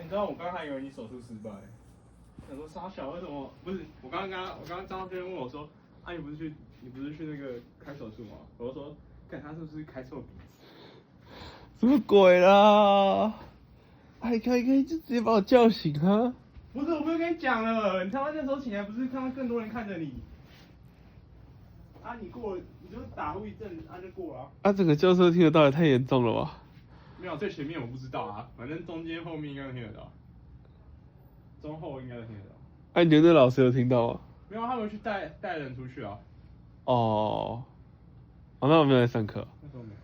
你知道我刚还以为你手术失败，想说傻小为什么？不是，我刚刚张这边问我说，啊你不是去那个开手术吗？我就说，看他是不是开错鼻子？什么鬼啦？还可以就直接把我叫醒啊！不是，我不是跟你讲了，你他妈那时候起来不是看到更多人看着你？啊，你过了，你就打呼一阵，啊就过了啊。啊，整个教授听得到也太严重了吧？没有，最前面我不知道啊，反正中间后面应该都听得到，中后应该都听得到。哎、你那老师有听到吗？没有，他们去带人出去啊。哦，哦，那我没有来上课。那时候没有。